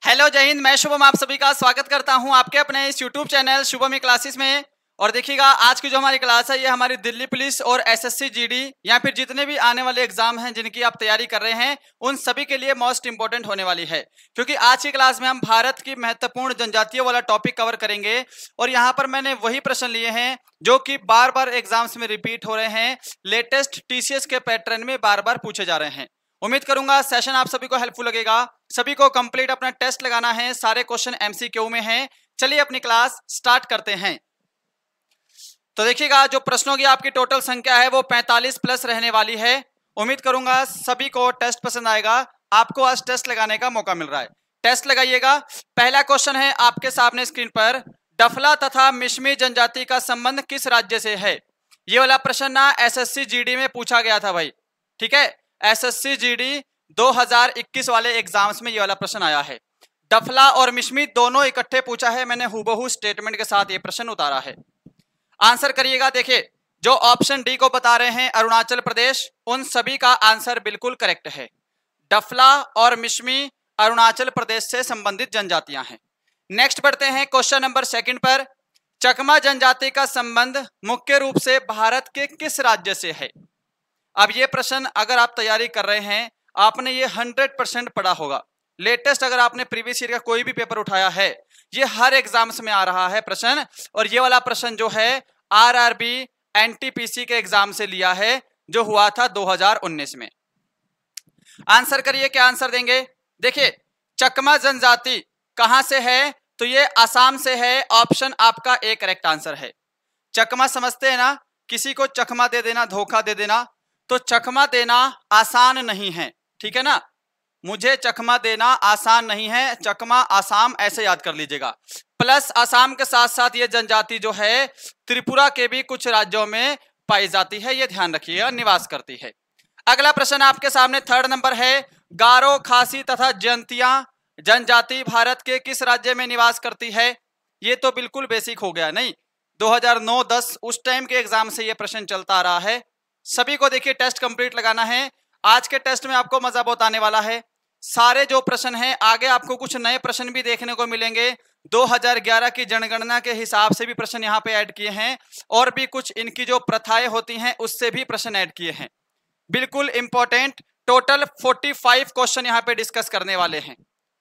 Hello जय हिंद, मैं शुभम आप सभी का स्वागत करता हूं आपके अपने इस यूट्यूब चैनल शुभम क्लासेस में। और देखिएगा आज की जो हमारी क्लास है ये हमारी दिल्ली पुलिस और एसएससी जीडी या फिर जितने भी आने वाले एग्जाम हैं जिनकी आप तैयारी कर रहे हैं उन सभी के लिए मोस्ट इंपॉर्टेंट होने वाली है, क्योंकि आज की क्लास में हम भारत की महत्वपूर्ण जनजातियों वाला टॉपिक कवर करेंगे। और यहाँ पर मैंने वही प्रश्न लिए हैं जो कि बार बार एग्जाम्स में रिपीट हो रहे हैं, लेटेस्ट टीसीएस के पैटर्न में बार बार पूछे जा रहे हैं। उम्मीद करूंगा सेशन आप सभी को हेल्पफुल लगेगा। सभी को कंप्लीट अपना टेस्ट लगाना है, सारे क्वेश्चन एमसीक्यू में हैं। चलिए अपनी क्लास स्टार्ट करते हैं। तो देखिएगा जो प्रश्नों की आपकी टोटल संख्या है वो 45 प्लस रहने वाली है। उम्मीद करूंगा सभी को टेस्ट पसंद आएगा। आपको आज टेस्ट लगाने का मौका मिल रहा है, टेस्ट लगाइएगा। पहला क्वेश्चन है आपके सामने स्क्रीन पर, डफला तथा मिश्मी जनजाति का संबंध किस राज्य से है। ये वाला प्रश्न ना एसएससी जीडी में पूछा गया था भाई, ठीक है। एसएससी जीडी 2021 वाले एग्जाम्स में ये वाला प्रश्न आया है। डफला और मिश्मी दोनों इकट्ठे पूछा है, मैंने हूबहू स्टेटमेंट के साथ ये प्रश्न उतारा है। आंसर करिएगा। देखिए जो ऑप्शन डी को बता रहे हैं अरुणाचल प्रदेश, उन सभी का आंसर बिल्कुल करेक्ट है। डफला और मिश्मी अरुणाचल प्रदेश से संबंधित जनजातियां हैं। नेक्स्ट बढ़ते हैं क्वेश्चन नंबर सेकंड पर, चकमा जनजाति का संबंध मुख्य रूप से भारत के किस राज्य से है। अब ये प्रश्न अगर आप तैयारी कर रहे हैं आपने ये 100% पढ़ा होगा। लेटेस्ट अगर आपने प्रीवियस ईयर का कोई भी पेपर उठाया है ये हर एग्जाम्स में आ रहा है प्रश्न। और ये वाला प्रश्न जो है आरआरबी एनटीपीसी के एग्जाम से लिया है जो हुआ था 2019 में। आंसर करिए, क्या आंसर देंगे। देखिए चकमा जनजाति कहां से है, तो ये असम से है। ऑप्शन आपका ए करेक्ट आंसर है। चकमा समझते हैं ना, किसी को चकमा दे देना, धोखा दे देना, तो चकमा देना आसान नहीं है, ठीक है ना। मुझे चकमा देना आसान नहीं है, चकमा आसाम ऐसे याद कर लीजिएगा। प्लस आसाम के साथ साथ ये जनजाति जो है त्रिपुरा के भी कुछ राज्यों में पाई जाती है, ये ध्यान रखिएगा, निवास करती है। अगला प्रश्न आपके सामने थर्ड नंबर है, गारो खासी तथा जयंतिया जनजाति भारत के किस राज्य में निवास करती है। ये तो बिल्कुल बेसिक हो गया, नहीं 2009-10 उस टाइम के एग्जाम से ये प्रश्न चलता आ रहा है। सभी को देखिए टेस्ट कंप्लीट लगाना है। आज के टेस्ट में आपको मजा बहुत आने वाला है। सारे जो प्रश्न हैं आगे आपको कुछ नए प्रश्न भी देखने को मिलेंगे। 2011 की जनगणना के हिसाब से भी प्रश्न यहाँ पे ऐड किए हैं और भी कुछ इनकी जो प्रथाएं होती हैं उससे भी प्रश्न ऐड किए हैं, बिल्कुल इंपॉर्टेंट। टोटल 45 क्वेश्चन यहाँ पे डिस्कस करने वाले हैं,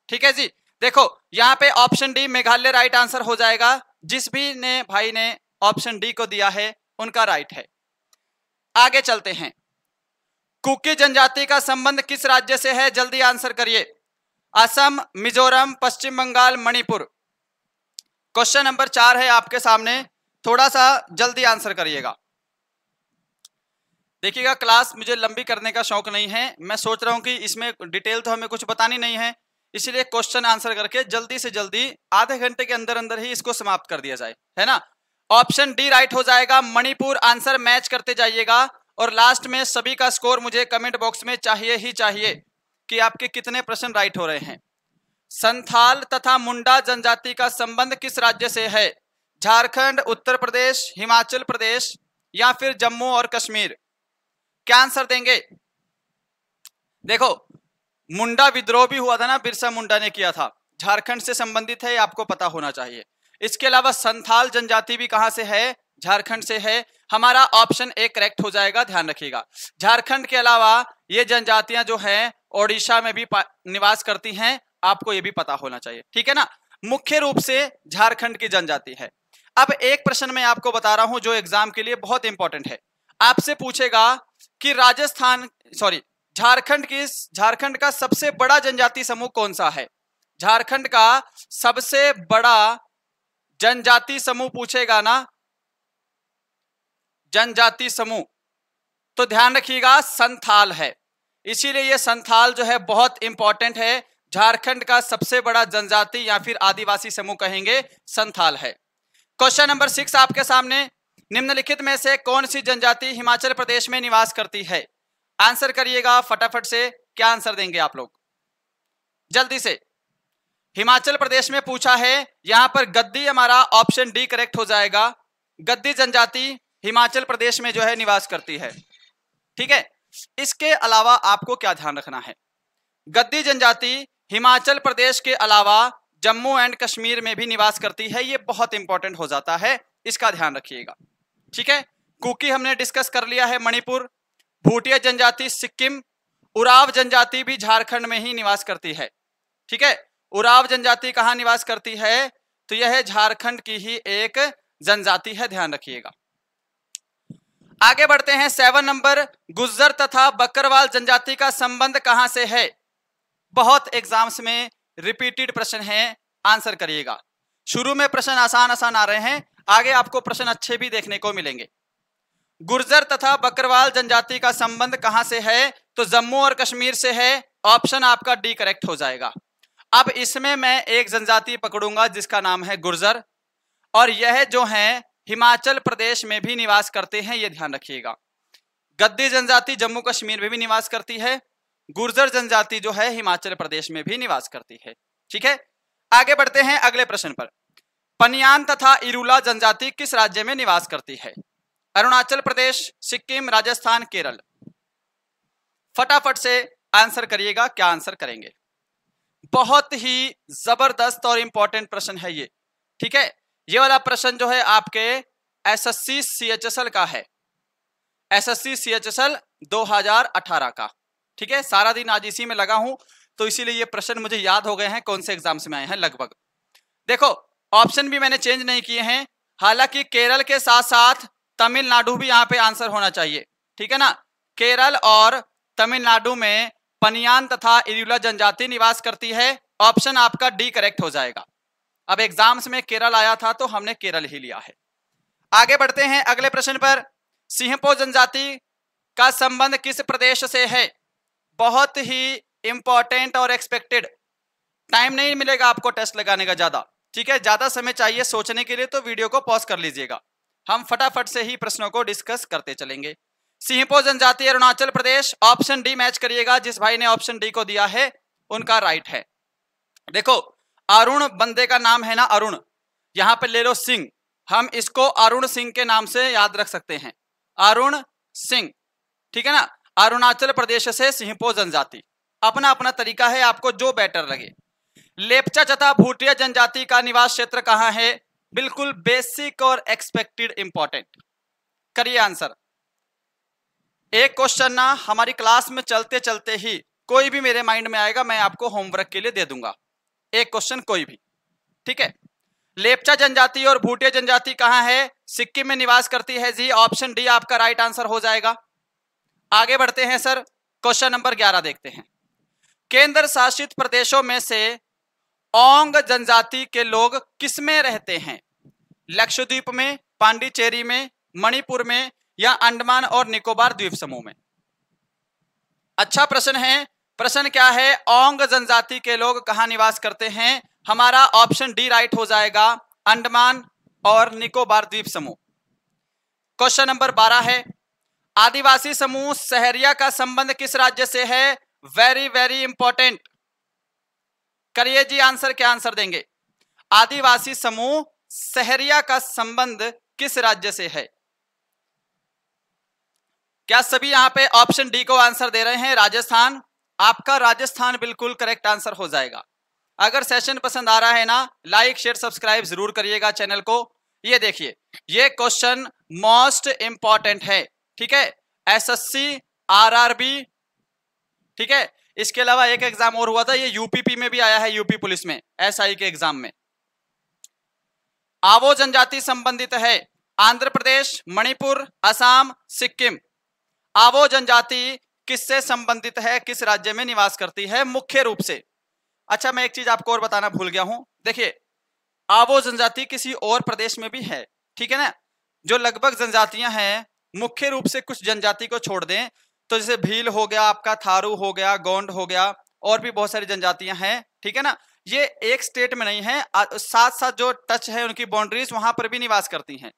ठीक है जी। देखो यहाँ पे option D Meghalaya right answer हो जाएगा। जिस भी ने भाई ने ऑप्शन डी को दिया है उनका राइट है। आगे चलते हैं, कुकी जनजाति का संबंध किस राज्य से है, जल्दी आंसर करिए। असम, मिजोरम, पश्चिम बंगाल, मणिपुर। क्वेश्चन नंबर 4 है आपके सामने, थोड़ा सा जल्दी आंसर करिएगा। देखिएगा क्लास मुझे लंबी करने का शौक नहीं है, मैं सोच रहा हूं कि इसमें डिटेल तो हमें कुछ बतानी नहीं है, इसलिए क्वेश्चन आंसर करके जल्दी से जल्दी आधे घंटे के अंदर अंदर ही इसको समाप्त कर दिया जाए, है ना। ऑप्शन डी राइट हो जाएगा, मणिपुर। आंसर मैच करते जाइएगा और लास्ट में सभी का स्कोर मुझे कमेंट बॉक्स में चाहिए ही चाहिए कि आपके कितने प्रश्न राइट हो रहे हैं। संथाल तथा मुंडा जनजाति का संबंध किस राज्य से है, झारखंड, उत्तर प्रदेश, हिमाचल प्रदेश या फिर जम्मू और कश्मीर। क्या आंसर देंगे। देखो मुंडा विद्रोह भी हुआ था ना, बिरसा मुंडा ने किया था, झारखंड से संबंधित है, आपको पता होना चाहिए। इसके अलावा संथाल जनजाति भी कहां से है, झारखंड से है। हमारा ऑप्शन ए करेक्ट हो जाएगा, ध्यान रखिएगा। झारखंड के अलावा ये जनजातियां जो हैं ओडिशा में भी निवास करती हैं, आपको ये भी पता होना चाहिए, ठीक है ना। मुख्य रूप से झारखंड की जनजाति है। अब एक प्रश्न मैं आपको बता रहा हूं जो एग्जाम के लिए बहुत इंपॉर्टेंट है। आपसे पूछेगा कि झारखंड का सबसे बड़ा जनजाति समूह कौन सा है। झारखंड का सबसे बड़ा जनजाति समूह पूछेगा ना, जनजाति समूह, तो ध्यान रखिएगा संथाल है। इसीलिए ये संथाल जो है बहुत इंपॉर्टेंट है। झारखंड का सबसे बड़ा जनजाति या फिर आदिवासी समूह कहेंगे संथाल है। क्वेश्चन नंबर 6 आपके सामने, निम्नलिखित में से कौन सी जनजाति हिमाचल प्रदेश में निवास करती है। आंसर करिएगा फटाफट से, क्या आंसर देंगे आप लोग जल्दी से। हिमाचल प्रदेश में पूछा है, यहां पर गद्दी हमारा ऑप्शन डी करेक्ट हो जाएगा। गद्दी जनजाति हिमाचल प्रदेश में जो है निवास करती है, ठीक है। इसके अलावा आपको क्या ध्यान रखना है, गद्दी जनजाति हिमाचल प्रदेश के अलावा जम्मू एंड कश्मीर में भी निवास करती है। ये बहुत इंपॉर्टेंट हो जाता है, इसका ध्यान रखिएगा। ठीक है, कुकी हमने डिस्कस कर लिया है, मणिपुर। भूटिया जनजाति सिक्किम, उराव जनजाति भी झारखंड में ही निवास करती है। ठीक है, उराव जनजाति कहाँ निवास करती है? तो यह झारखंड की ही एक जनजाति है, ध्यान रखिएगा। आगे बढ़ते हैं 7 नंबर, गुज्जर तथा बकरवाल जनजाति का संबंध कहां से है? बहुत एग्जाम्स में रिपीटेड प्रश्न है, आंसर करिएगा। शुरू में प्रश्न आसान आसान आ रहे हैं, आगे आपको प्रश्न अच्छे भी देखने को मिलेंगे। गुर्जर तथा बकरवाल जनजाति का संबंध कहां से है? तो जम्मू और कश्मीर से है। ऑप्शन आपका डी करेक्ट हो जाएगा। अब इसमें मैं एक जनजाति पकड़ूंगा जिसका नाम है गुर्जर, और यह जो है हिमाचल प्रदेश में भी निवास करते हैं, यह ध्यान रखिएगा। गद्दी जनजाति जम्मू कश्मीर में भी निवास करती है, गुर्जर जनजाति जो है हिमाचल प्रदेश में भी निवास करती है। ठीक है, आगे बढ़ते हैं अगले प्रश्न पर। पनियान तथा इरूला जनजाति किस राज्य में निवास करती है? अरुणाचल प्रदेश, सिक्किम, राजस्थान, केरल। फटाफट से आंसर करिएगा, क्या आंसर करेंगे? बहुत ही जबरदस्त और इंपॉर्टेंट प्रश्न है ये। ठीक है, ये वाला प्रश्न जो है आपके एसएससी सीएचएसएल का है, एसएससी सीएचएसएल 2018 का। ठीक है, सारा दिन आज इसी में लगा हूं, तो इसीलिए ये प्रश्न मुझे याद हो गए हैं कौन से एग्जाम्स में आए हैं लगभग। देखो, ऑप्शन भी मैंने चेंज नहीं किए हैं, हालांकि केरल के साथ साथ तमिलनाडु भी यहाँ पे आंसर होना चाहिए। ठीक है ना, केरल और तमिलनाडु में पनियान तथा इरूला जनजाति निवास करती है। ऑप्शन आपका डी करेक्ट हो जाएगा। अब एग्जाम्स में केरल आया था तो हमने केरल ही लिया है। आगे बढ़ते हैं अगले प्रश्न पर। सिंहपो जनजाति का संबंध किस प्रदेश से है? बहुत ही इंपॉर्टेंट और एक्सपेक्टेड। टाइम नहीं मिलेगा आपको टेस्ट लगाने का ज्यादा। ठीक है, ज्यादा समय चाहिए सोचने के लिए, तो वीडियो को पॉज कर लीजिएगा, हम फटाफट से ही प्रश्नों को डिस्कस करते चलेंगे। सिंहपो जनजाति Arunachal Pradesh, option D match करिएगा। जिस भाई ने ऑप्शन डी को दिया है उनका राइट है। देखो, अरुण बंदे का नाम है ना, अरुण, यहां पे ले लो सिंह, हम इसको अरुण सिंह के नाम से याद रख सकते हैं, अरुण सिंह। ठीक है ना, अरुणाचल प्रदेश से सिंहपो जनजाति, अपना अपना तरीका है, आपको जो बेटर लगे। लेप्चा तथा भूटिया जनजाति का निवास क्षेत्र कहां है? बिल्कुल बेसिक और एक्सपेक्टेड इंपॉर्टेंट। करिए आंसर। एक क्वेश्चन ना हमारी क्लास में चलते चलते ही कोई भी मेरे माइंड में आएगा, मैं आपको होमवर्क के लिए दे दूंगा, एक क्वेश्चन कोई भी। ठीक है, लेप्चा जनजाति और भूटिया जनजाति कहां है? सिक्किम में निवास करती है जी। ऑप्शन डी आपका राइट आंसर हो जाएगा। आगे बढ़ते हैं सर, क्वेश्चन नंबर 11 देखते हैं। केंद्र शासित प्रदेशों में से ओंग जनजाति के लोग किसमें रहते हैं? लक्षद्वीप में, पांडिचेरी में, मणिपुर में, या अंडमान और निकोबार द्वीप समूह में? अच्छा प्रश्न है। प्रश्न क्या है? ओंग जनजाति के लोग कहां निवास करते हैं? हमारा ऑप्शन डी राइट हो जाएगा, अंडमान और निकोबार द्वीप समूह। क्वेश्चन नंबर 12 है, आदिवासी समूह सहरिया का संबंध किस राज्य से है? Very very important. करिए जी आंसर, क्या आंसर देंगे? आदिवासी समूह सहरिया का संबंध किस राज्य से है? क्या सभी यहां पे ऑप्शन डी को आंसर दे रहे हैं? राजस्थान। आपका राजस्थान बिल्कुल करेक्ट आंसर हो जाएगा। अगर सेशन पसंद आ रहा है ना, लाइक शेयर सब्सक्राइब जरूर करिएगा चैनल को। ये देखिए, ये क्वेश्चन मोस्ट इंपॉर्टेंट है। ठीक है, एसएससी, आरआरबी। ठीक है, इसके अलावा एक एग्जाम और हुआ था, ये यूपीपी में भी आया है, यूपी पुलिस में, एसआई के एग्जाम में। आवो जनजाति संबंधित है आंध्र प्रदेश, मणिपुर, असम, सिक्किम। आवो जनजाति किससे संबंधित है, किस राज्य में निवास करती है मुख्य रूप से? अच्छा, मैं एक चीज आपको और बताना भूल गया हूं। देखिए, आवो जनजाति किसी और प्रदेश में भी है। ठीक है ना, जो लगभग जनजातियां हैं, मुख्य रूप से कुछ जनजाति को छोड़ दें तो जैसे भील हो गया, आपका थारू हो गया, गोंड हो गया, और भी बहुत सारी जनजातियां हैं। ठीक है ना, ये एक स्टेट में नहीं है, साथ साथ जो टच है उनकी बाउंड्रीज वहां पर भी निवास करती हैं।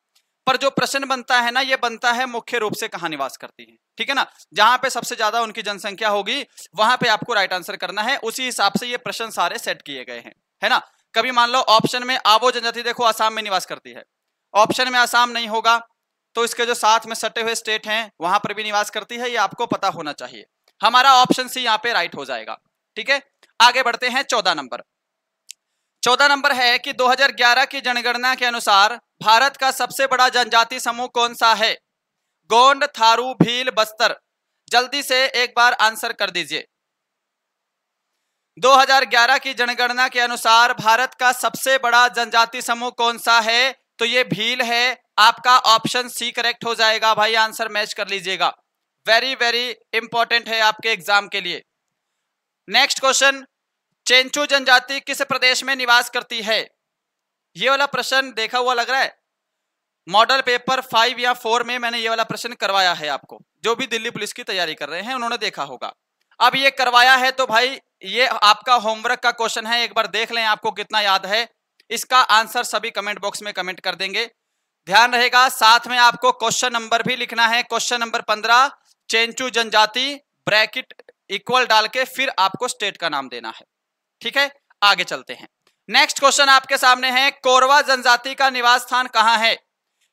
पर जो प्रश्न बनता है ना, ये बनता है मुख्य रूप से कहां निवास करती है। ठीक है ना, जहां पे सबसे ज्यादा उनकी जनसंख्या होगी वहां पे आपको राइट आंसर करना है। उसी हिसाब से ये प्रश्न सारे सेट किए गए हैं, है ना। कभी मान लो ऑप्शन में आवो जनजाति देखो असम में निवास करती है, ऑप्शन में असम नहीं होगा तो इसके जो साथ में सटे हुए स्टेट हैं वहां पर भी निवास करती है, ये आपको पता होना चाहिए। हमारा ऑप्शन सी यहाँ पे राइट हो जाएगा। ठीक है, आगे बढ़ते हैं 14 नंबर। 14 नंबर है कि 2011 की जनगणना के अनुसार भारत का सबसे बड़ा जनजाति समूह कौन सा है? गोंड, थारू, भील, बस्तर। जल्दी से एक बार आंसर कर दीजिए। 2011 की जनगणना के अनुसार भारत का सबसे बड़ा जनजाति समूह कौन सा है? तो ये भील है। आपका ऑप्शन सी करेक्ट हो जाएगा भाई, आंसर मैच कर लीजिएगा। वेरी वेरी इंपॉर्टेंट है आपके एग्जाम के लिए। नेक्स्ट क्वेश्चन, चेंचू जनजाति किस प्रदेश में निवास करती है? ये वाला प्रश्न देखा हुआ लग रहा है। मॉडल पेपर 5 या 4 में मैंने ये वाला प्रश्न करवाया है आपको। जो भी दिल्ली पुलिस की तैयारी कर रहे हैं उन्होंने देखा होगा। अब ये करवाया है तो भाई ये आपका होमवर्क का क्वेश्चन है, एक बार देख लें आपको कितना याद है। इसका आंसर सभी कमेंट बॉक्स में कमेंट कर देंगे। ध्यान रहेगा, साथ में आपको क्वेश्चन नंबर भी लिखना है। क्वेश्चन नंबर 15, चेंचू जनजाति ब्रैकेट इक्वल डाल के फिर आपको स्टेट का नाम देना है। ठीक है, आगे चलते हैं। नेक्स्ट क्वेश्चन आपके सामने है, कोरवा जनजाति का निवास स्थान कहां है?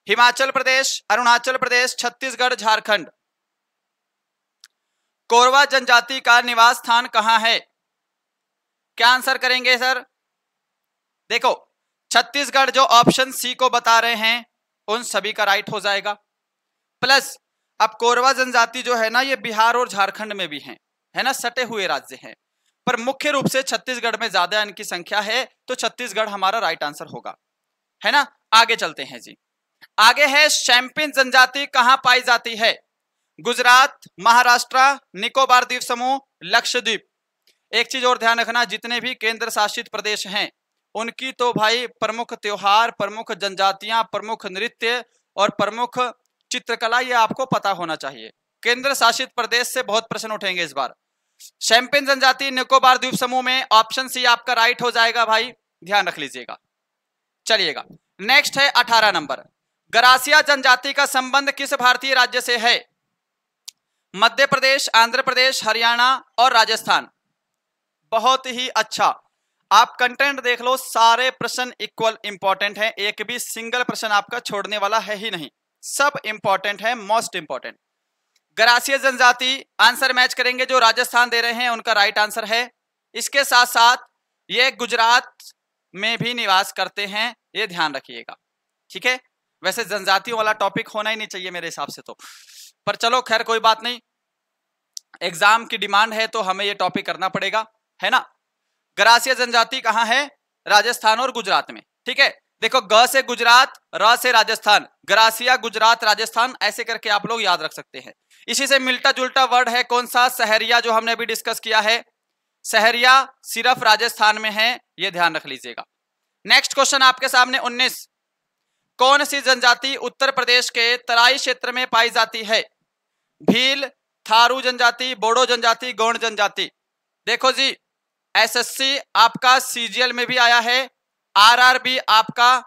हिमाचल प्रदेश, अरुणाचल प्रदेश, छत्तीसगढ़, झारखंड। कोरवा जनजाति का निवास स्थान कहां है? क्या आंसर करेंगे सर? देखो, छत्तीसगढ़ जो ऑप्शन सी को बता रहे हैं उन सभी का राइट हो जाएगा। प्लस अब कोरवा जनजाति जो है ना, ये बिहार और झारखंड में भी है ना, सटे हुए राज्य हैं, पर मुख्य रूप से छत्तीसगढ़ में ज्यादा इनकी संख्या है, तो छत्तीसगढ़ हमारा राइट आंसर होगा, है ना। आगे चलते हैं जी। आगे है, शैम्पेन जनजाति कहां पाई जाती है? गुजरात, महाराष्ट्र, निकोबार द्वीप समूह, लक्षद्वीप। एक चीज और ध्यान रखना, जितने भी केंद्र शासित प्रदेश हैं उनकी तो भाई प्रमुख त्योहार, प्रमुख जनजातियां, प्रमुख नृत्य और प्रमुख चित्रकला ये आपको पता होना चाहिए। केंद्र शासित प्रदेश से बहुत प्रश्न उठेंगे इस बार। शैम्पेन जनजाति निकोबार द्वीप समूह में ऑप्शन सी आपका राइट हो जाएगा भाई, ध्यान रख लीजिएगा। चलिएगा, नेक्स्ट है 18 नंबर। गरासिया जनजाति का संबंध किस भारतीय राज्य से है? मध्य प्रदेश, आंध्र प्रदेश, हरियाणा और राजस्थान। बहुत ही अच्छा, आप कंटेंट देख लो, सारे प्रश्न इक्वल इंपॉर्टेंट हैं, एक भी सिंगल प्रश्न आपका छोड़ने वाला है ही नहीं, सब इंपॉर्टेंट है, मोस्ट इंपॉर्टेंट। गरासिया जनजाति आंसर मैच करेंगे, जो राजस्थान दे रहे हैं उनका राइट आंसर है। इसके साथ साथ ये गुजरात में भी निवास करते हैं, ये ध्यान रखिएगा। ठीक है, वैसे जनजातियों वाला टॉपिक होना ही नहीं चाहिए मेरे हिसाब से तो, पर चलो खैर कोई बात नहीं, एग्जाम की डिमांड है तो हमें ये टॉपिक करना पड़ेगा, है ना। गरासिया जनजाति कहां है? राजस्थान और गुजरात में। ठीक है, देखो, ग से गुजरात, र से राजस्थान, गरासिया गुजरात राजस्थान, ऐसे करके आप लोग याद रख सकते हैं। इसी से मिलता जुलता वर्ड है कौन सा? सहरिया, जो हमने अभी डिस्कस किया है। सहरिया सिर्फ राजस्थान में है, ये ध्यान रख लीजिएगा। नेक्स्ट क्वेश्चन आपके सामने 19। कौन सी जनजाति उत्तर प्रदेश के तराई क्षेत्र में पाई जाती है? भील, थारू जनजाति, बोडो जनजाति, गौंड जनजाति। देखो जी, एसएससी आपका सीजीएल में भी आया है, आरआरबी आपका,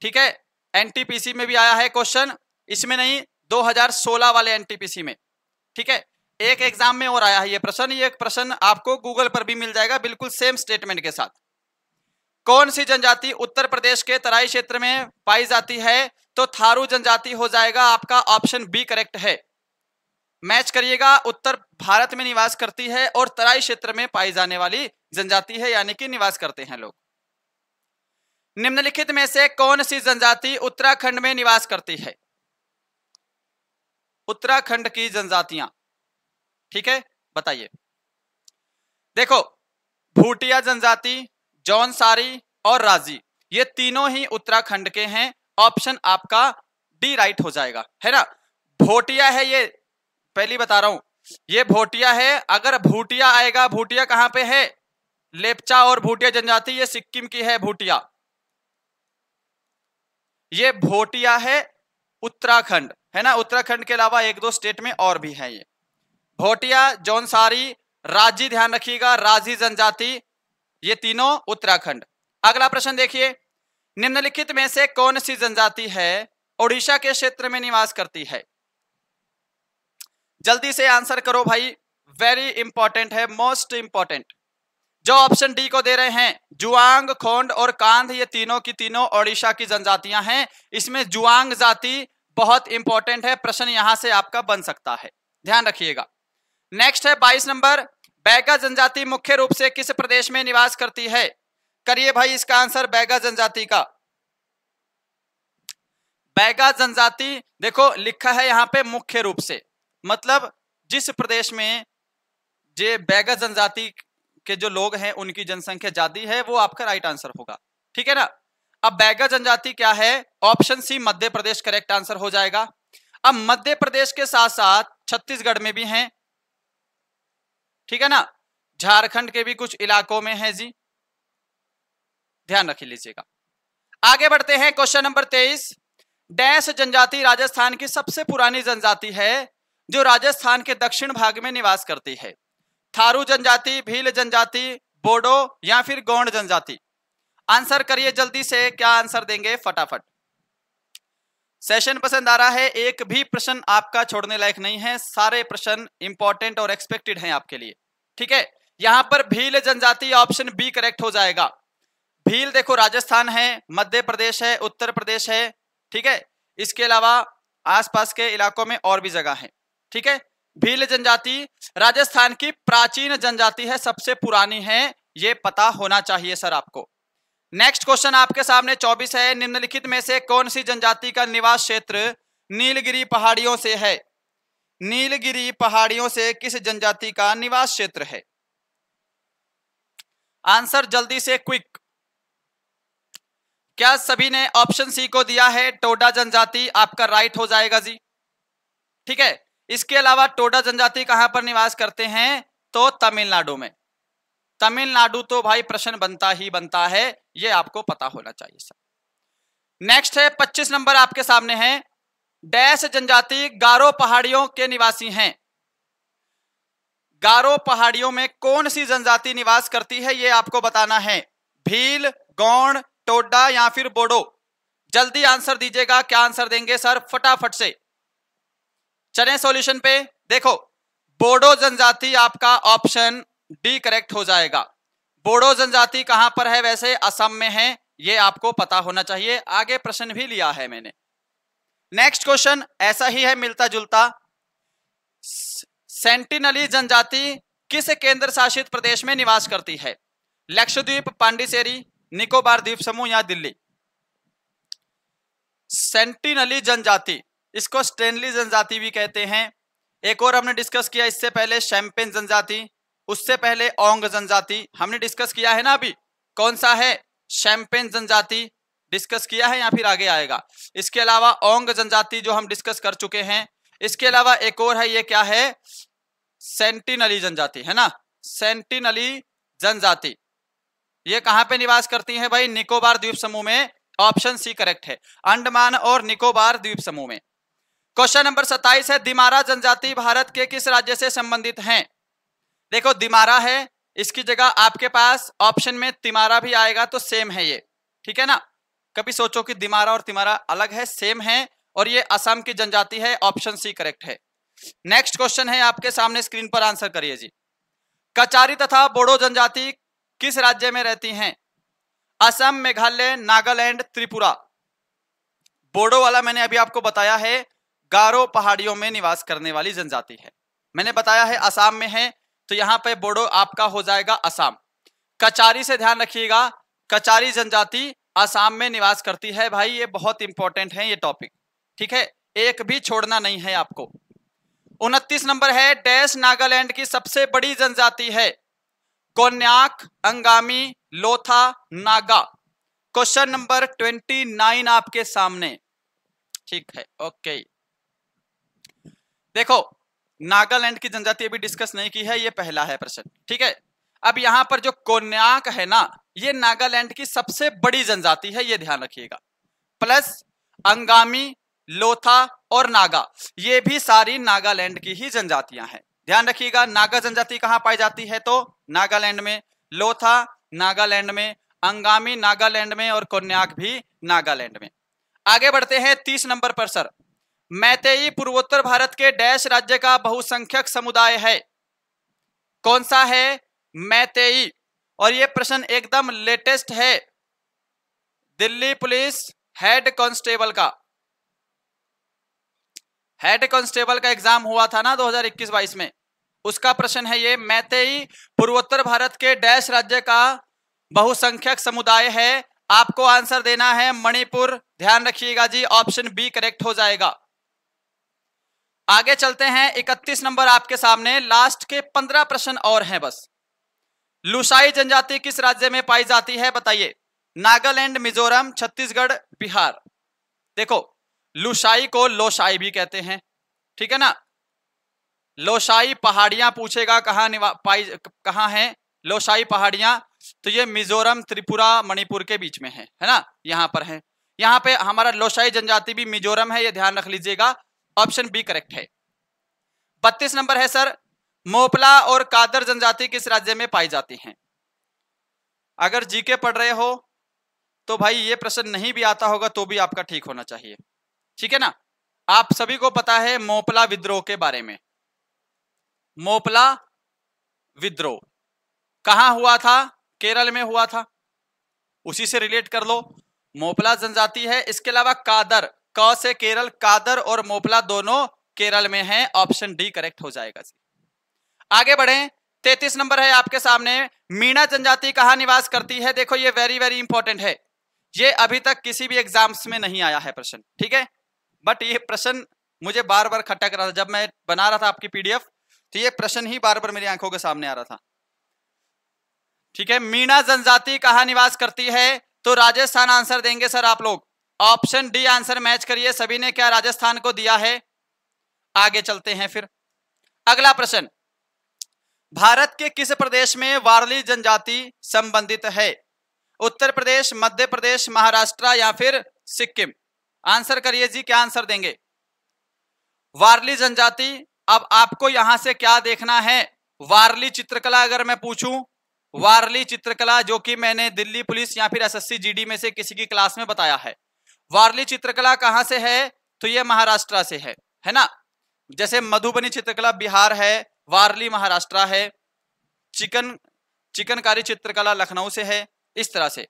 ठीक है, एनटीपीसी में भी आया है क्वेश्चन, इसमें नहीं 2016 वाले एनटीपीसी में। ठीक है, एक एग्जाम में और आया है ये प्रश्न, ये प्रश्न आपको गूगल पर भी मिल जाएगा बिल्कुल सेम स्टेटमेंट के साथ। कौन सी जनजाति उत्तर प्रदेश के तराई क्षेत्र में पाई जाती है? तो थारू जनजाति हो जाएगा आपका, ऑप्शन बी करेक्ट है। मैच करिएगा, उत्तर भारत में निवास करती है और तराई क्षेत्र में पाई जाने वाली जनजाति है, यानी कि निवास करते हैं लोग। निम्नलिखित में से कौन सी जनजाति उत्तराखंड में निवास करती है? उत्तराखंड की जनजातियां, ठीक है, बताइए। देखो, भूटिया जनजाति, जौनसारी और राजी, ये तीनों ही उत्तराखंड के हैं, ऑप्शन आपका डी राइट हो जाएगा, है ना। भोटिया है, ये पहली बता रहा हूं, ये भोटिया है। अगर भूटिया आएगा, भूटिया कहां पे है? लेपचा और भूटिया जनजाति, ये सिक्किम की है भूटिया। ये भोटिया है उत्तराखंड, है ना। उत्तराखंड के अलावा एक दो स्टेट में और भी है ये भोटिया, जौनसारी, राजी, ध्यान रखिएगा, राजी जनजाति, ये तीनों उत्तराखंड। अगला प्रश्न देखिए, निम्नलिखित में से कौन सी जनजाति है ओडिशा के क्षेत्र में निवास करती है? जल्दी से आंसर करो भाई, वेरी इंपॉर्टेंट है, मोस्ट इंपॉर्टेंट। जो ऑप्शन डी को दे रहे हैं, जुआंग, खोंड और कांध, ये तीनों की तीनों ओडिशा की जनजातियां हैं। इसमें जुआंग जाति बहुत इंपॉर्टेंट है, प्रश्न यहां से आपका बन सकता है, ध्यान रखिएगा। नेक्स्ट है 22 नंबर, बैगा जनजाति मुख्य रूप से किस प्रदेश में निवास करती है? करिए भाई इसका आंसर बैगा जनजाति का। बैगा जनजाति देखो लिखा है यहाँ पे मुख्य रूप से, मतलब जिस प्रदेश में जे बैगा जनजाति के जो लोग हैं उनकी जनसंख्या ज्यादा है वो आपका राइट आंसर होगा, ठीक है ना। अब बैगा जनजाति क्या है? Option C Madhya Pradesh correct answer हो जाएगा। अब मध्य प्रदेश के साथ साथ छत्तीसगढ़ में भी हैं, ठीक है ना, झारखंड के भी कुछ इलाकों में है जी, ध्यान रख लीजिएगा। आगे बढ़ते हैं क्वेश्चन नंबर 23। डैश जनजाति राजस्थान की सबसे पुरानी जनजाति है जो राजस्थान के दक्षिण भाग में निवास करती है? थारू जनजाति, भील जनजाति, बोडो या फिर गोंड जनजाति? आंसर करिए जल्दी से, क्या आंसर देंगे फटाफट। सेशन पसंद आ रहा है, एक भी प्रश्न आपका छोड़ने लायक नहीं है, सारे प्रश्न इंपॉर्टेंट और एक्सपेक्टेड हैं आपके लिए, ठीक है। यहां पर भील जनजाति ऑप्शन बी करेक्ट हो जाएगा। भील देखो राजस्थान है, मध्य प्रदेश है, उत्तर प्रदेश है, ठीक है, इसके अलावा आसपास के इलाकों में और भी जगह है, ठीक है। भील जनजाति राजस्थान की प्राचीन जनजाति है, सबसे पुरानी है, ये पता होना चाहिए सर आपको। नेक्स्ट क्वेश्चन आपके सामने 24 है। निम्नलिखित में से कौन सी जनजाति का निवास क्षेत्र नीलगिरी पहाड़ियों से है? नीलगिरी पहाड़ियों से किस जनजाति का निवास क्षेत्र है? आंसर जल्दी से, क्विक। क्या सभी ने ऑप्शन सी को दिया है? टोडा जनजाति आपका राइट हो जाएगा जी, ठीक है। इसके अलावा टोडा जनजाति कहां पर निवास करते हैं? तो तमिलनाडु में। तमिलनाडु तो भाई प्रश्न बनता ही बनता है, ये आपको पता होना चाहिए सर। नेक्स्ट है 25 नंबर आपके सामने है। डैश जनजाति गारो पहाड़ियों के निवासी हैं। गारो पहाड़ियों में कौन सी जनजाति निवास करती है ये आपको बताना है। भील, गोंड, टोडा या फिर बोडो? जल्दी आंसर दीजिएगा, क्या आंसर देंगे सर फटाफट से। चले सॉल्यूशन पे। देखो बोडो जनजाति आपका ऑप्शन डी करेक्ट हो जाएगा। बोडो जनजाति कहां पर है? वैसे असम में है, ये आपको पता होना चाहिए, आगे प्रश्न भी लिया है मैंने। नेक्स्ट क्वेश्चन ऐसा ही है, मिलता जुलता। सेंटिनली जनजाति किस केंद्र शासित प्रदेश में निवास करती है? लक्षद्वीप, पांडिचेरी, निकोबार द्वीप समूह या दिल्ली? सेंटिनली जनजाति, इसको स्टेनली जनजाति भी कहते हैं। एक और हमने डिस्कस किया इससे पहले, शैम्पेन जनजाति, उससे पहले ओंग जनजाति हमने डिस्कस किया है ना। अभी कौन सा है? शैम्पेन जनजाति डिस्कस किया है या फिर आगे आएगा? इसके अलावा ओंग जनजाति जो हम डिस्कस कर चुके हैं। इसके अलावा एक और है, ये क्या है? सेंटिनली जनजाति है ना। सेंटिनली जनजाति ये कहां पे निवास करती है भाई? निकोबार द्वीप समूह में। ऑप्शन सी करेक्ट है, अंडमान और निकोबार द्वीप समूह में। क्वेश्चन नंबर 27 है। दिमारा जनजाति भारत के किस राज्य से संबंधित हैं? देखो दिमारा है, इसकी जगह आपके पास ऑप्शन में तिमारा भी आएगा तो सेम है ये, ठीक है ना। कभी सोचो कि दिमारा और तिमारा अलग है, सेम है, और ये असम की जनजाति है। ऑप्शन सी करेक्ट है। नेक्स्ट क्वेश्चन है आपके सामने, स्क्रीन पर आंसर करिए जी। कचारी तथा बोडो जनजाति किस राज्य में रहती हैं? असम, मेघालय, नागालैंड, त्रिपुरा? बोडो वाला मैंने अभी आपको बताया है, गारो पहाड़ियों में निवास करने वाली जनजाति है। मैंने बताया है असम में है, तो यहां पे बोडो आपका हो जाएगा असम। कचारी से ध्यान रखिएगा, कचारी जनजाति असम में निवास करती है भाई, ये बहुत इंपॉर्टेंट है ये टॉपिक, ठीक है, एक भी छोड़ना नहीं है आपको। 29 नंबर है। डैश नागालैंड की सबसे बड़ी जनजाति है? कोन्याक, अंगामी, लोथा, नागा? क्वेश्चन नंबर 29 आपके सामने, ठीक है, ओके। देखो नागालैंड की जनजाति अभी डिस्कस नहीं की है, ये पहला है प्रश्न, ठीक है। अब यहां पर जो कोन्याक है ना, ये नागालैंड की सबसे बड़ी जनजाति है, ये ध्यान रखिएगा। प्लस अंगामी, लोथा और नागा, ये भी सारी नागालैंड की ही जनजातियां हैं। ध्यान रखिएगा, नागा जनजाति कहां पाई जाती है? तो नागालैंड में, लोथा नागालैंड में, अंगामी नागालैंड में और कोन्याक भी नागालैंड में। आगे बढ़ते हैं 30 नंबर पर सर। मैतेई पूर्वोत्तर भारत के डैश राज्य का बहुसंख्यक समुदाय है? कौन सा है? मैतेई। और ये प्रश्न एकदम लेटेस्ट है, दिल्ली पुलिस हेड कांस्टेबल का, हेड कांस्टेबल का एग्जाम हुआ था ना 2021-22 में, उसका प्रश्न है ये, मैतेई पूर्वोत्तर भारत के डैश राज्य का बहुसंख्यक समुदाय है। आपको आंसर देना है मणिपुर। ध्यान रखिएगा जी, ऑप्शन बी करेक्ट हो जाएगा। आगे चलते हैं, 31 नंबर आपके सामने, लास्ट के 15 प्रश्न और हैं बस। लुसाई जनजाति किस राज्य में पाई जाती है बताइए? नागालैंड, मिजोरम, छत्तीसगढ़, बिहार। देखो, लुसाई को लोसाई भी कहते हैं, ठीक है ना। लोसाई पहाड़ियां पूछेगा कहां है लोसाई पहाड़ियां, तो ये मिजोरम, त्रिपुरा, मणिपुर के बीच में है ना, यहां पर है। यहां पे हमारा लोसाई जनजाति भी मिजोरम है, ये ध्यान रख लीजिएगा। ऑप्शन बी करेक्ट है। 32 नंबर है सर, मोपला और कादर जनजाति किस राज्य में पाई जाती हैं? अगर जीके पढ़ रहे हो तो भाई ये प्रश्न नहीं भी आता होगा तो भी आपका ठीक होना चाहिए, ठीक है ना। आप सभी को पता है मोपला विद्रोह के बारे में। मोपला विद्रोह कहां हुआ था? केरल में हुआ था, उसी से रिलेट कर लो, मोपला जनजाति है। इसके अलावा कादर, क से केरल, कादर और मोपला दोनों केरल में हैं। ऑप्शन डी करेक्ट हो जाएगा जी। आगे बढ़ें, 33 नंबर है आपके सामने, मीणा जनजाति कहां निवास करती है? देखो ये वेरी वेरी इंपॉर्टेंट है, ये अभी तक किसी भी एग्जाम्स में नहीं आया है प्रश्न, ठीक है। बट ये प्रश्न मुझे बार बार खटक रहा था जब मैं बना रहा था आपकी पीडीएफ, तो ये प्रश्न ही बार बार मेरी आंखों के सामने आ रहा था, ठीक है। मीणा जनजाति कहां निवास करती है? तो राजस्थान आंसर देंगे सर आप लोग। ऑप्शन डी आंसर मैच करिए, सभी ने क्या राजस्थान को दिया है। आगे चलते हैं फिर, अगला प्रश्न, भारत के किस प्रदेश में वारली जनजाति संबंधित है? उत्तर प्रदेश, मध्य प्रदेश, महाराष्ट्र या फिर सिक्किम? आंसर करिए जी, क्या आंसर देंगे? वारली जनजाति, अब आपको यहां से क्या देखना है? वारली चित्रकला अगर मैं पूछूं, वारली चित्रकला जो कि मैंने दिल्ली पुलिस या फिर एसएससी जीडी में से किसी की क्लास में बताया है, वारली चित्रकला कहां से है? तो ये महाराष्ट्र से है ना। जैसे मधुबनी चित्रकला बिहार है, वारली महाराष्ट्र है, चिकनकारी चित्रकला लखनऊ से है, इस तरह से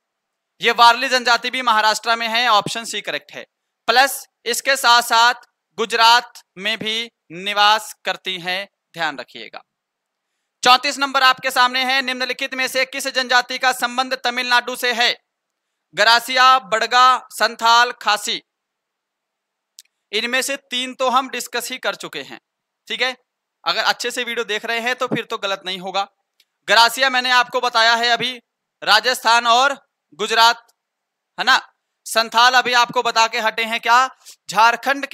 ये वारली जनजाति भी महाराष्ट्र में है। ऑप्शन सी करेक्ट है। प्लस इसके साथ साथ गुजरात में भी निवास करती हैं, ध्यान रखिएगा। 34 नंबर आपके सामने है, निम्नलिखित में से किस जनजाति का संबंध तमिलनाडु से है? गरासिया, बड़गा, संथाल, खासी। इनमें से 3 तो हम डिस्कस ही कर चुके हैं, ठीक है। अगर अच्छे से वीडियो देख रहे हैं तो फिर तो गलत नहीं होगा। गरासिया मैंने आपको बताया है अभी, राजस्थान और गुजरात, है ना। संथाल अभी आपको बता के हटे हैं, क्या? झारखंड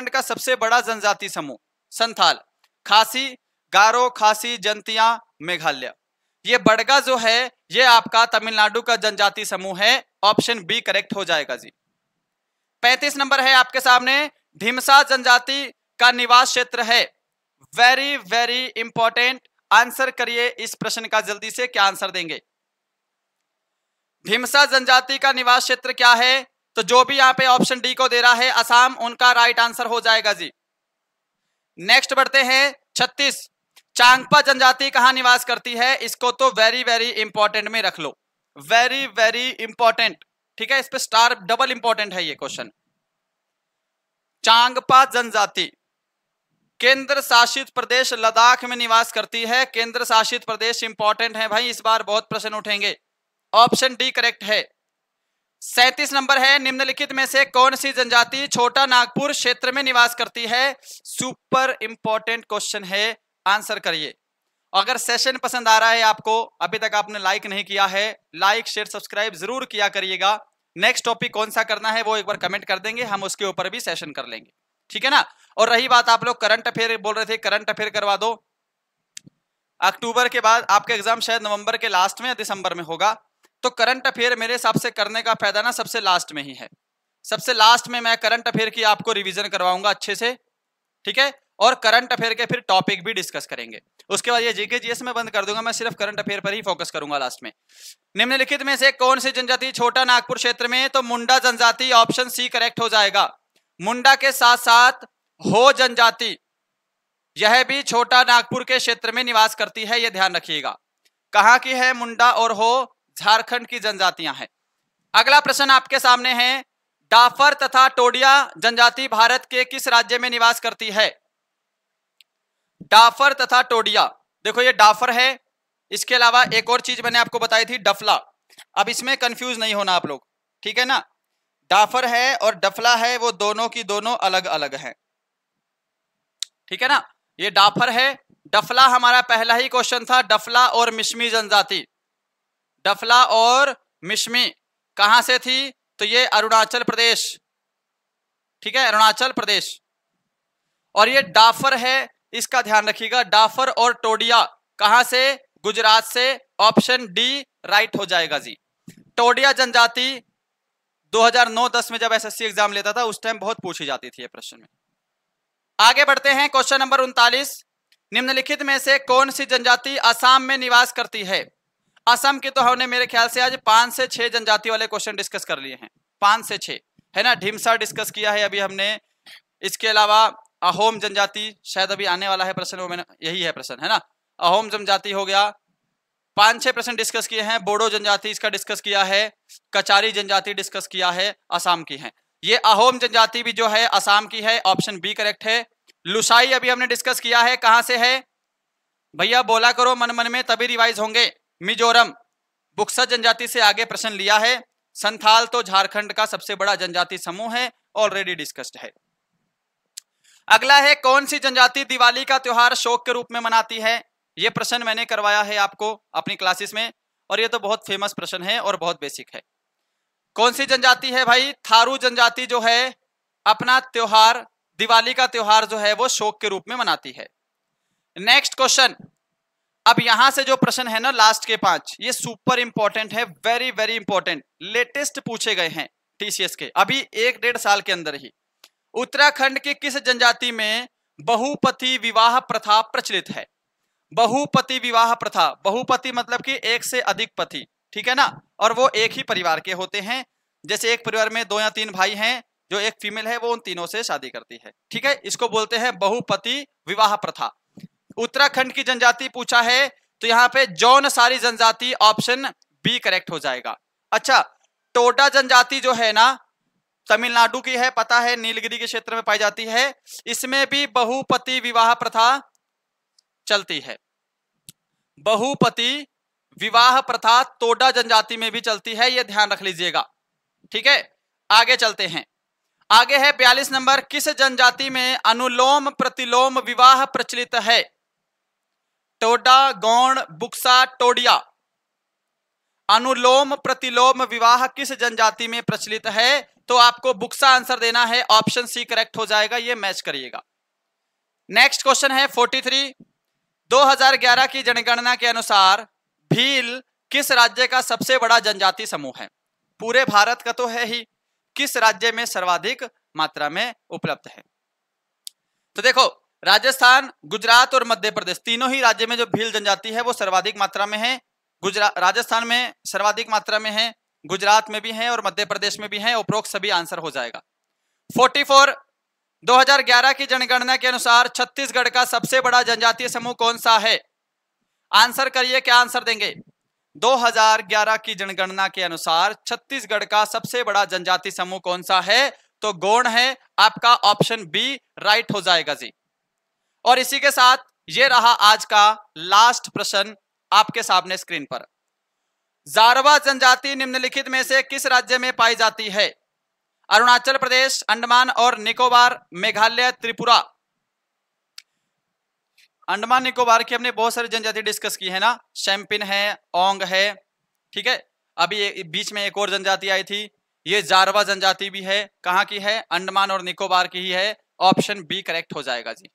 का सबसे बड़ा जनजाति समूह संथाल। खासी, गारो, खासी, जंतिया, मेघालय। ये बड़गा जो है ये आपका तमिलनाडु का जनजाति समूह है। ऑप्शन बी करेक्ट हो जाएगा जी। 35 नंबर है आपके सामने, ढीमसा जनजाति का निवास क्षेत्र है। वेरी वेरी इंपॉर्टेंट, आंसर करिए इस प्रश्न का जल्दी से, क्या आंसर देंगे? ढीमसा जनजाति का निवास क्षेत्र क्या है? तो जो भी यहां पे ऑप्शन डी को दे रहा है असम, उनका राइट आंसर हो जाएगा जी। नेक्स्ट बढ़ते हैं, 36, चांगपा जनजाति कहां निवास करती है? इसको तो वेरी वेरी इंपॉर्टेंट में रख लो, वेरी वेरी इंपॉर्टेंट, ठीक है। इस पे स्टार डबल इंपॉर्टेंट है ये क्वेश्चन। चांगपा जनजाति केंद्र शासित प्रदेश लद्दाख में निवास करती है। केंद्र शासित प्रदेश इंपॉर्टेंट है भाई, इस बार बहुत प्रश्न उठेंगे। ऑप्शन डी करेक्ट है। 37 नंबर है, निम्नलिखित में से कौन सी जनजाति छोटा नागपुर क्षेत्र में निवास करती है? सुपर इंपॉर्टेंट क्वेश्चन है, आंसर करिए। अगर सेशन पसंद आ रहा है आपको, अभी तक आपने लाइक नहीं किया है, लाइक शेयर सब्सक्राइब जरूर किया करिएगा। नेक्स्ट टॉपिक कौन सा करना है वो एक बार कमेंट कर देंगे, हम उसके ऊपर भी सेशन कर लेंगे, ठीक है ना। और रही बात, आप लोग करंट अफेयर बोल रहे थे, करंट अफेयर करवा दो। अक्टूबर के बाद आपका एग्जाम शायद नवंबर के लास्ट में या दिसंबर में होगा, तो करंट अफेयर मेरे हिसाब से करने का फायदा ना सबसे लास्ट में ही है। सबसे लास्ट में मैं करंट अफेयर की आपको रिवीजन करवाऊंगा अच्छे से, ठीक है। और करंट अफेयर के फिर टॉपिक भी डिस्कस करेंगे। उसके बाद ये जीके जीएस में बंद कर दूंगा, मैं सिर्फ करंट अफेयर पर ही फोकस करूंगा लास्ट में। निम्नलिखित में से कौन सी जनजाति छोटा नागपुर क्षेत्र में? तो मुंडा जनजाति, ऑप्शन सी करेक्ट हो जाएगा। मुंडा के साथ साथ हो जनजाति, यह भी छोटा नागपुर के क्षेत्र में निवास करती है, यह ध्यान रखिएगा। कहां की है मुंडा और हो? झारखंड की जनजातियां हैं। अगला प्रश्न आपके सामने है, डाफर तथा टोडिया जनजाति भारत के किस राज्य में निवास करती है? डाफर तथा टोडिया। देखो ये डाफर है, इसके अलावा एक और चीज मैंने आपको बताई थी, डफला। अब इसमें कंफ्यूज नहीं होना आप लोग, ठीक है ना। डाफर है और डफला है, वो दोनों की दोनों अलग अलग हैं, ठीक है ना। ये डाफर है, डफला हमारा पहला ही क्वेश्चन था। डफला और मिश्मी जनजाति, डफला और मिश्मी कहां से थी, तो ये अरुणाचल प्रदेश, ठीक है, अरुणाचल प्रदेश। और ये डाफर है, इसका ध्यान रखिएगा, डाफर और टोडिया कहां से, गुजरात से। ऑप्शन डी राइट हो जाएगा जी। टोडिया जनजाति 2009-10 में जब एसएससी एग्जाम लेता था उस टाइम बहुत पूछी जाती थी ये प्रश्न में। आगे बढ़ते हैं, क्वेश्चन नंबर 39। निम्नलिखित में से कौन सी जनजाति असम में निवास करती है। असम के तो हमने मेरे ख्याल से आज 5 से 6 जनजाति वाले क्वेश्चन डिस्कस कर लिए हैं, 5 से 6 है ना। ढीमसा डिस्कस किया है अभी हमने, इसके अलावा अहोम जनजाति शायद अभी आने वाला है प्रश्न, वो मैंने यही है प्रश्न, है ना। अहोम जनजाति हो गया, 5-6 प्रश्न डिस्कस किए हैं। बोडो जनजाति इसका डिस्कस किया है, कचारी जनजाति डिस्कस किया है, असम की है। ये अहोम जनजाति भी जो है असम की है, ऑप्शन बी करेक्ट है। लुसाई अभी हमने डिस्कस किया है, कहां से है भैया, बोला करो मन मन में तभी रिवाइज होंगे। मिजोरम। बुक्सा जनजाति से आगे प्रश्न लिया है। संथाल तो झारखंड का सबसे बड़ा जनजाति समूह है, ऑलरेडी डिस्कस्ड है। अगला है, कौन सी जनजाति दिवाली का त्योहार शोक के रूप में मनाती है। यह प्रश्न मैंने करवाया है आपको अपनी क्लासेस में, और यह तो बहुत फेमस प्रश्न है और बहुत बेसिक है। कौन सी जनजाति है भाई, थारू जनजाति जो है अपना त्योहार, दिवाली का त्योहार जो है वो शोक के रूप में मनाती है। नेक्स्ट क्वेश्चन, अब यहां से जो प्रश्न है ना लास्ट के 5, ये सुपर इंपॉर्टेंट है, वेरी वेरी इंपॉर्टेंट, लेटेस्ट पूछे गए हैं टीसीएस के अभी 1-1.5 साल के अंदर ही। उत्तराखंड के किस जनजाति में बहुपति विवाह प्रथा प्रचलित है। बहुपति विवाह प्रथा, बहुपति मतलब कि एक से अधिक पति, ठीक है ना, और वो एक ही परिवार के होते हैं। जैसे एक परिवार में 2 या 3 भाई हैं, जो एक फीमेल है वो उन तीनों से शादी करती है, ठीक है, इसको बोलते हैं बहुपति विवाह प्रथा। उत्तराखंड की जनजाति पूछा है, तो यहाँ पे जौनसारी जनजाति, ऑप्शन बी करेक्ट हो जाएगा। अच्छा, टोडा जनजाति जो है ना तमिलनाडु की है, पता है, नीलगिरी के क्षेत्र में पाई जाती है। इसमें भी बहुपति विवाह प्रथा चलती है। बहुपति विवाह प्रथा टोडा जनजाति में भी चलती है, यह ध्यान रख लीजिएगा, ठीक है। आगे चलते हैं, आगे है 42 नंबर, किस जनजाति में अनुलोम प्रतिलोम विवाह प्रचलित है। टोडा, गौड़, बुक्सा, टोडिया। अनुलोम प्रतिलोम विवाह किस जनजाति में प्रचलित है, तो आपको बुक्सा आंसर देना है, ऑप्शन सी करेक्ट हो जाएगा, ये मैच करिएगा। नेक्स्ट क्वेश्चन है 43। 2011 की जनगणना के अनुसार भील किस राज्य का सबसे बड़ा जनजाति समूह है। पूरे भारत का तो है ही, किस राज्य में सर्वाधिक मात्रा में उपलब्ध है। तो देखो, राजस्थान, गुजरात और मध्य प्रदेश, तीनों ही राज्य में जो भील जनजाति है वो सर्वाधिक मात्रा में है। राजस्थान में सर्वाधिक मात्रा में है, गुजरात में भी है और मध्य प्रदेश में भी है। उपरोक्त सभी आंसर हो जाएगा। 44। 2011 की जनगणना के अनुसार छत्तीसगढ़ का सबसे बड़ा जनजातीय समूह कौन सा है। आंसर करिए, क्या आंसर देंगे। 2011 की जनगणना के अनुसार छत्तीसगढ़ का सबसे बड़ा जनजाति समूह कौन सा है, तो गौड़ है, आपका ऑप्शन बी राइट हो जाएगा जी। और इसी के साथ ये रहा आज का लास्ट प्रश्न आपके सामने स्क्रीन पर। जारवा जनजाति निम्नलिखित में से किस राज्य में पाई जाती है। अरुणाचल प्रदेश, अंडमान और निकोबार, मेघालय, त्रिपुरा। अंडमान निकोबार की हमने बहुत सारी जनजाति डिस्कस की है ना, शैम्पिन है, ओंग है, ठीक है। अभी बीच में एक और जनजाति आई थी, ये जारवा जनजाति भी है, कहाँ की है, अंडमान और निकोबार की ही है, ऑप्शन बी करेक्ट हो जाएगा जी।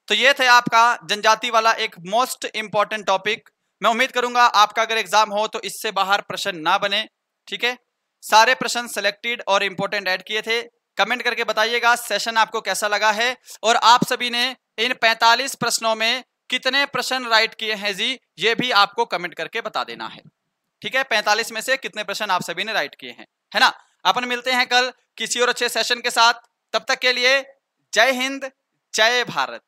तो ये थे आपका जनजाति वाला एक मोस्ट इंपॉर्टेंट टॉपिक। मैं उम्मीद करूंगा आपका अगर एग्जाम हो तो इससे बाहर प्रश्न ना बने, ठीक है। सारे प्रश्न सिलेक्टेड और इंपॉर्टेंट ऐड किए थे। कमेंट करके बताइएगा सेशन आपको कैसा लगा है, और आप सभी ने इन 45 प्रश्नों में कितने प्रश्न राइट किए हैं जी, ये भी आपको कमेंट करके बता देना है, ठीक है। 45 में से कितने प्रश्न आप सभी ने राइट किए हैं, है ना। अपन मिलते हैं कल किसी और अच्छे सेशन के साथ, तब तक के लिए जय हिंद, जय भारत।